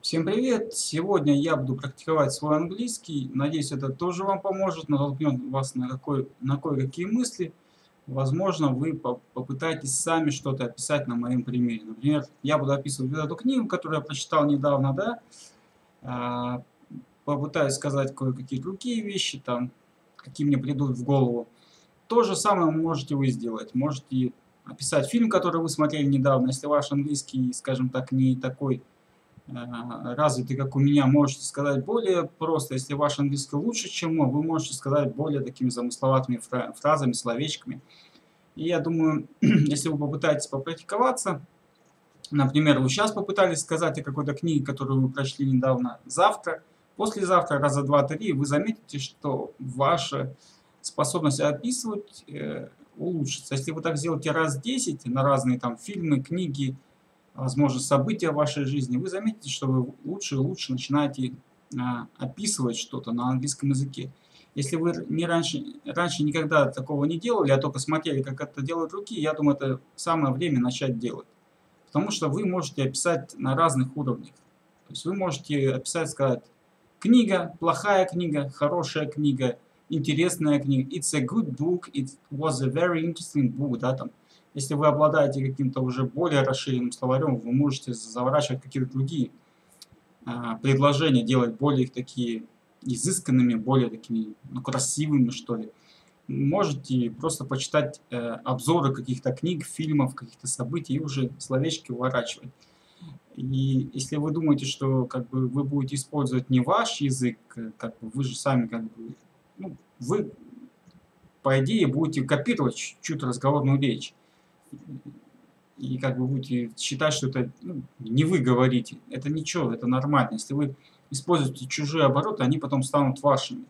Всем привет! Сегодня я буду практиковать свой английский. Надеюсь, это тоже вам поможет, натолкнет вас на кое-какие мысли. Возможно, вы попытаетесь сами что-то описать на моем примере. Например, я буду описывать вот эту книгу, которую я прочитал недавно, да. А, Попытаюсь сказать кое-какие другие вещи, там, какие мне придут в голову. То же самое можете вы сделать. Можете описать фильм, который вы смотрели недавно. Если ваш английский, скажем так, не такой развитый, как у меня, можете сказать более просто. Если ваш английский лучше, чем мой, вы можете сказать более такими замысловатыми фразами, словечками. И я думаю, если вы попытаетесь попрактиковаться, например, вы сейчас попытались сказать о какой-то книге, которую вы прочли недавно, завтра, послезавтра, раза два-три, вы заметите, что ваша способность описывать улучшится. Если вы так сделаете раз 10 на разные там фильмы, книги, возможно, события в вашей жизни, вы заметите, что вы лучше и лучше начинаете описывать что-то на английском языке. Если вы раньше никогда такого не делали, а только смотрели, как это делают другие, я думаю, это самое время начать делать. Потому что вы можете описать на разных уровнях. То есть вы можете описать, сказать, книга, плохая книга, хорошая книга, интересная книга. It's a good book, it was a very interesting book, да, там. Если вы обладаете каким-то уже более расширенным словарем, вы можете заворачивать какие-то другие предложения, делать более их такие изысканными, более такими, ну, красивыми, что ли. Можете просто почитать обзоры каких-то книг, фильмов, каких-то событий и уже словечки уворачивать. И если вы думаете, что как бы вы будете использовать не ваш язык, как бы вы же сами как бы, ну, вы по идее будете копировать чуть-чуть разговорную речь. И как бы будете считать, что это не вы говорите. Это ничего, это нормально. Если вы используете чужие обороты, они потом станут вашими.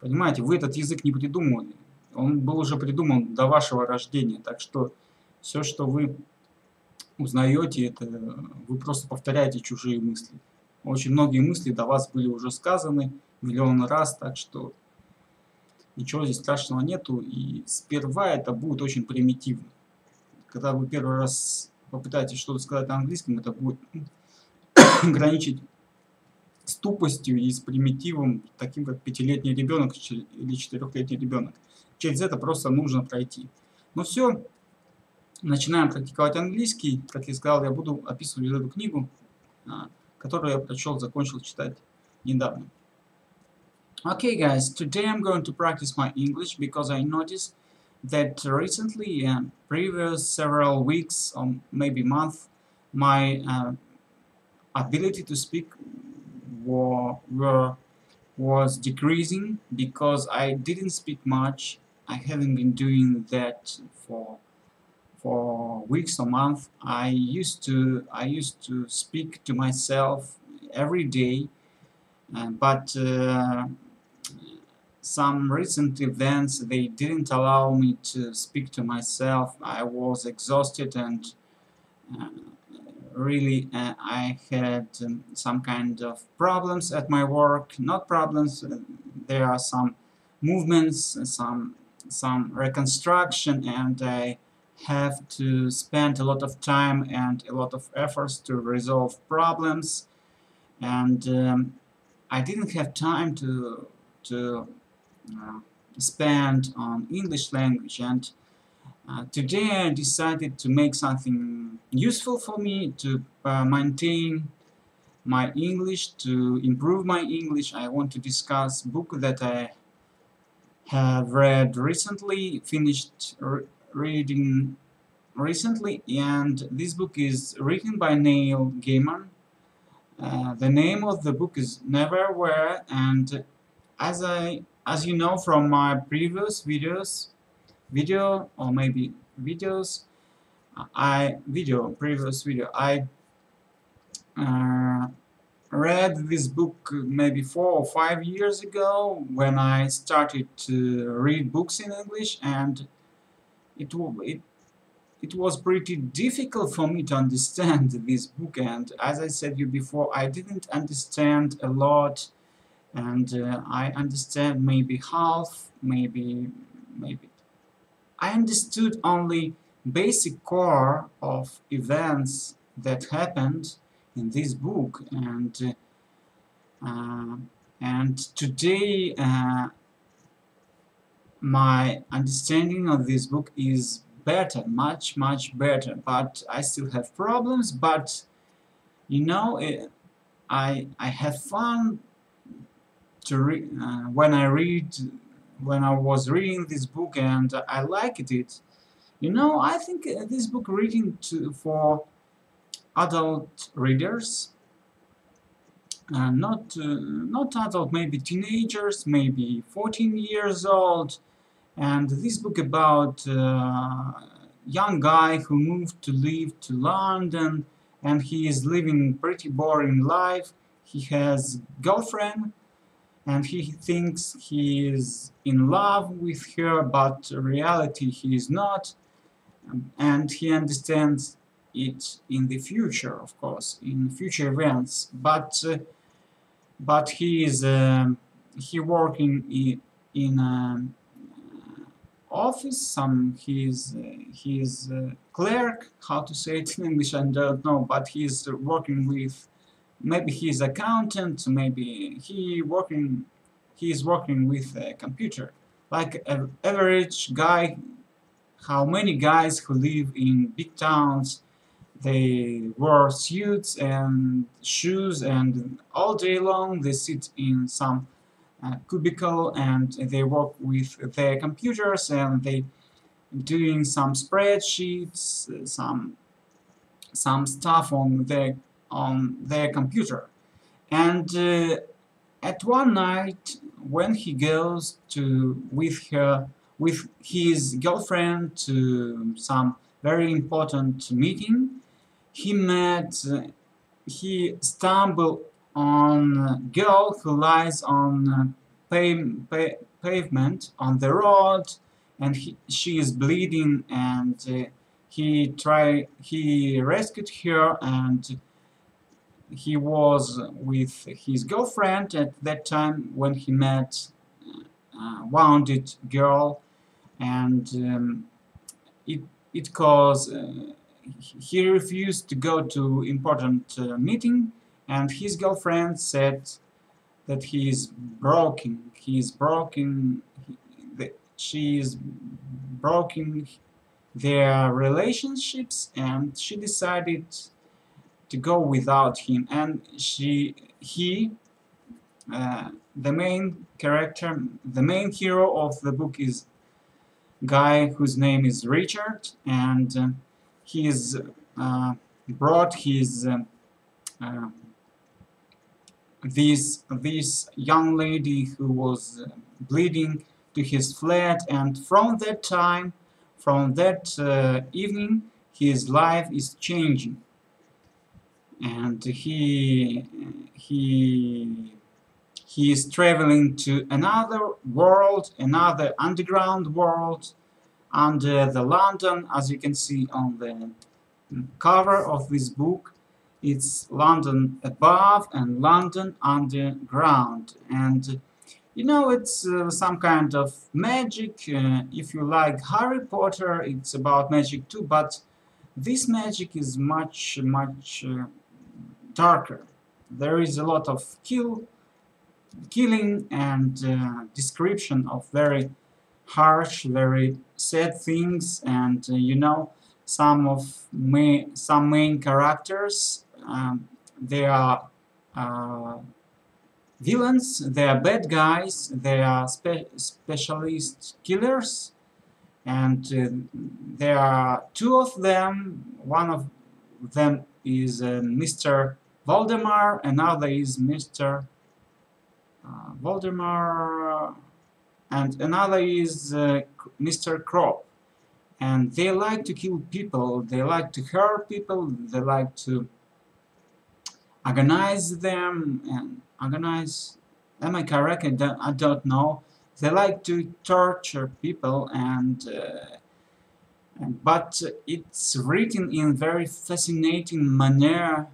Понимаете, вы этот язык не придумывали. Он был уже придуман до вашего рождения. Так что все, что вы узнаете, это вы просто повторяете чужие мысли. Очень многие мысли до вас были уже сказаны миллион раз, так что ничего здесь страшного нету. И сперва это будет очень примитивно. Когда вы первый раз попытаетесь что-то сказать на английском, это будет граничить с тупостью и с примитивом, таким как пятилетний ребенок или четырехлетний ребенок. Через это просто нужно пройти. Ну все, начинаем практиковать английский. Как я сказал, я буду описывать эту книгу, которую я прочел, закончил читать недавно. Okay, guys, today I'm going to practice my English because I noticed that recently, previous several weeks or maybe month, my ability to speak was decreasing because I didn't speak much. I haven't been doing that for weeks or months. I used to speak to myself every day, but some recent events, they didn't allow me to speak to myself. I was exhausted and really I had some kind of problems at my work. Not problems, there are some movements, some reconstruction, and I have to spend a lot of time and a lot of efforts to resolve problems, and I didn't have time to spend on English language, and today I decided to make something useful for me to maintain my English, to improve my English. I want to discuss a book that I have read recently, finished reading recently, and this book is written by Gaiman. The name of the book is Neverwhere, and as you know from my previous videos, previous video, I read this book maybe 4 or 5 years ago when I started to read books in English, and it was pretty difficult for me to understand this book, and as I said you before, I didn't understand a lot, and I understand maybe half, maybe I understood only basic core of events that happened in this book, and today my understanding of this book is better, much better, but I still have problems. But you know, I have fun to read when I was reading this book, and I liked it. You know, I think this book reading for adult readers, not adult, maybe teenagers, maybe 14 years old. And this book about young guy who moved to live to London, and he is living pretty boring life. He has girlfriend, and he thinks he is in love with her, but in reality he is not. And he understands it in the future, of course, in future events. But he is he working in office. He is clerk. How to say it in English? I don't know. But he is working with. Maybe he is accountant. Maybe he is working with a computer, like an average guy. How many guys who live in big towns, they wear suits and shoes, and all day long they sit in some cubicle and they work with their computers, and they doing some spreadsheets, some stuff on their computer. And at one night, when he goes with his girlfriend to some very important meeting, he stumbled on a girl who lies on pavement on the road, and she is bleeding, and he rescued her, and he was with his girlfriend at that time when he met a wounded girl, and it caused he refused to go to important meeting, and his girlfriend said that he is broken. She is broken their relationships, and she decided to go without him. And the main character, the main hero of the book is guy whose name is Richard, and he is brought his this young lady who was bleeding to his flat, and from that time, from that evening, his life is changing, and he is traveling to another world, another underground world, under the London, as you can see on the cover of this book. It's London above and London underground, and you know, it's some kind of magic. If you like Harry Potter, it's about magic too, but this magic is much darker. There is a lot of killing and description of very harsh, very sad things, and you know, some main characters, they are villains, they are bad guys, they are specialist killers, and there are two of them. One of them is Mr. Voldemort, another is Mr. Voldemort, and another is Mr. Crop. And they like to kill people, they like to hurt people, they like to agonize them, and agonize, am I correct? I don't know. They like to torture people, but it's written in very fascinating manner,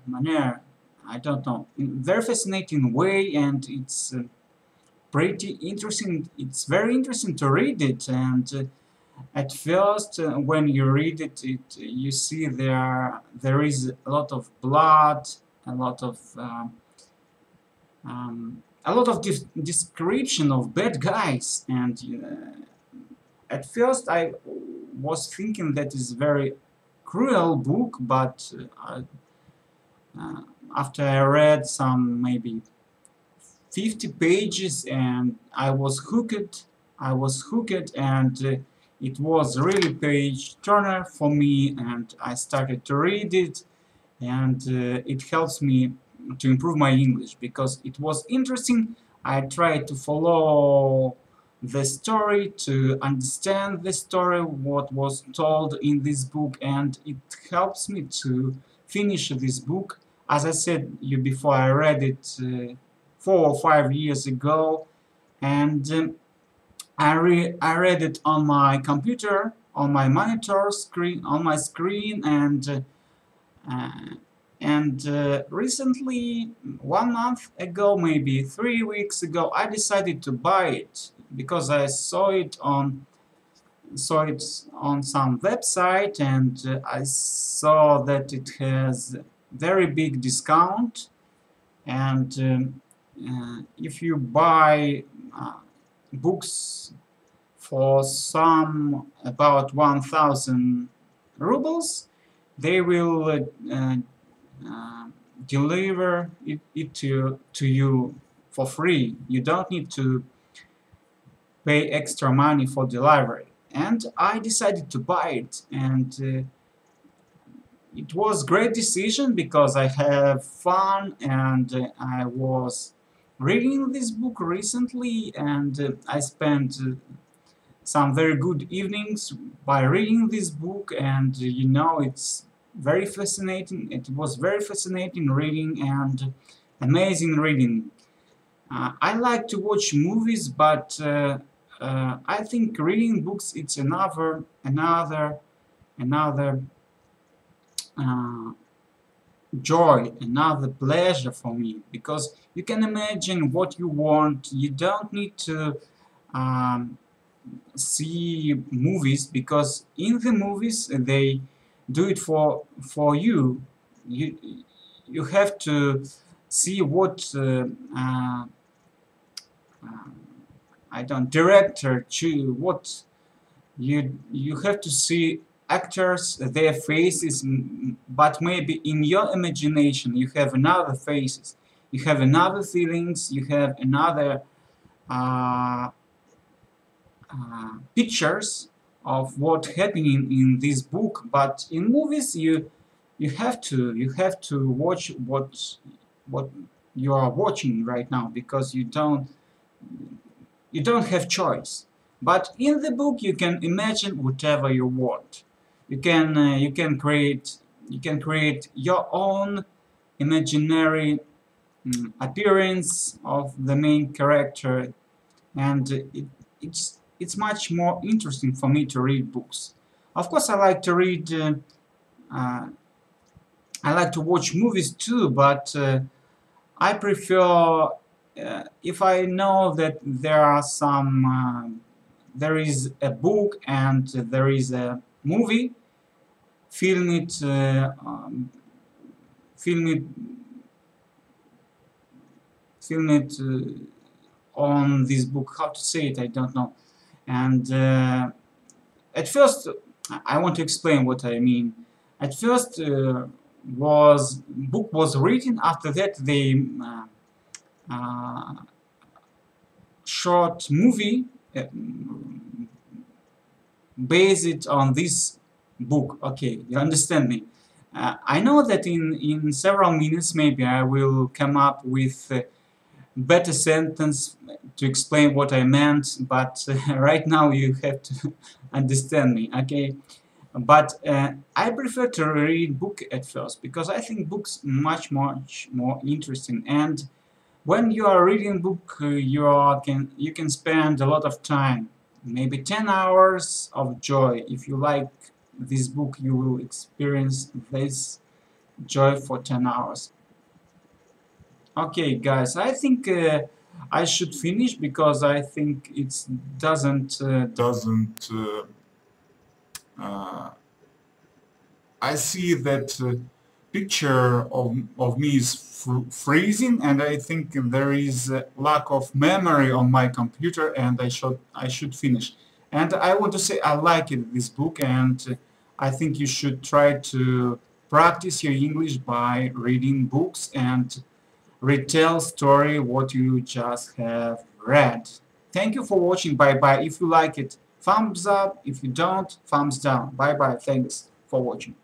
I don't know, in very fascinating way, and it's pretty interesting. It's very interesting to read it, and at first, when you read it, you see there is a lot of blood, a lot of description of bad guys, and at first I was thinking that is very cruel book, but after I read some maybe 50 pages and I was hooked, and it was really page turner for me, and I started to read it, and it helps me to improve my English because it was interesting. I tried to follow the story, to understand the story, what was told in this book, and it helps me to finish this book. As I said you before, I read it 4 or 5 years ago, and I read it on my computer, on my monitor screen, on my screen, and recently, 1 month ago, maybe 3 weeks ago, I decided to buy it because I saw it on some website, and I saw that it has very big discount, and if you buy books for some about 1,000 rubles, they will deliver it to you for free. You don't need to pay extra money for delivery. And I decided to buy it, and it was great decision because I have fun, and I was reading this book recently, and I spent some very good evenings by reading this book, and you know, it's very fascinating. It was very fascinating reading and amazing reading. I like to watch movies, but I think reading books it's another joy, another pleasure for me, because you can imagine what you want. You don't need to see movies, because in the movies they do it for you. You have to see what I don't director to what you have to see actors, their faces, but maybe in your imagination you have another faces, you have another feelings, you have another pictures of what happening in this book. But in movies you have to watch what you are watching right now, because you don't have choice. But in the book you can imagine whatever you want. You can create your own imaginary appearance of the main character, and it's much more interesting for me to read books. Of course, I like to read. I like to watch movies too, but I prefer if I know that there are some. There is a book and there is a movie. Film it. Film it on this book. How to say it? I don't know. And at first, I want to explain what I mean. At first, book was written. After that, they short movie based on this book. Okay, you understand me. I know that in several minutes maybe I will come up with better sentence to explain what I meant, but right now you have to understand me, okay? But I prefer to read book at first, because I think books much more interesting, and when you are reading book you can spend a lot of time, maybe 10 hours of joy. If you like this book, you will experience this joy for 10 hours. Okay, guys, I think I should finish, because I think it doesn't I see that picture of me is freezing, and I think there is a lack of memory on my computer, and I should finish. And I want to say I like this book, and I think you should try to practice your English by reading books and retell story what you just have read. Thank you for watching. Bye bye. If you like it, thumbs up. If you don't, thumbs down. Bye bye. Thanks for watching.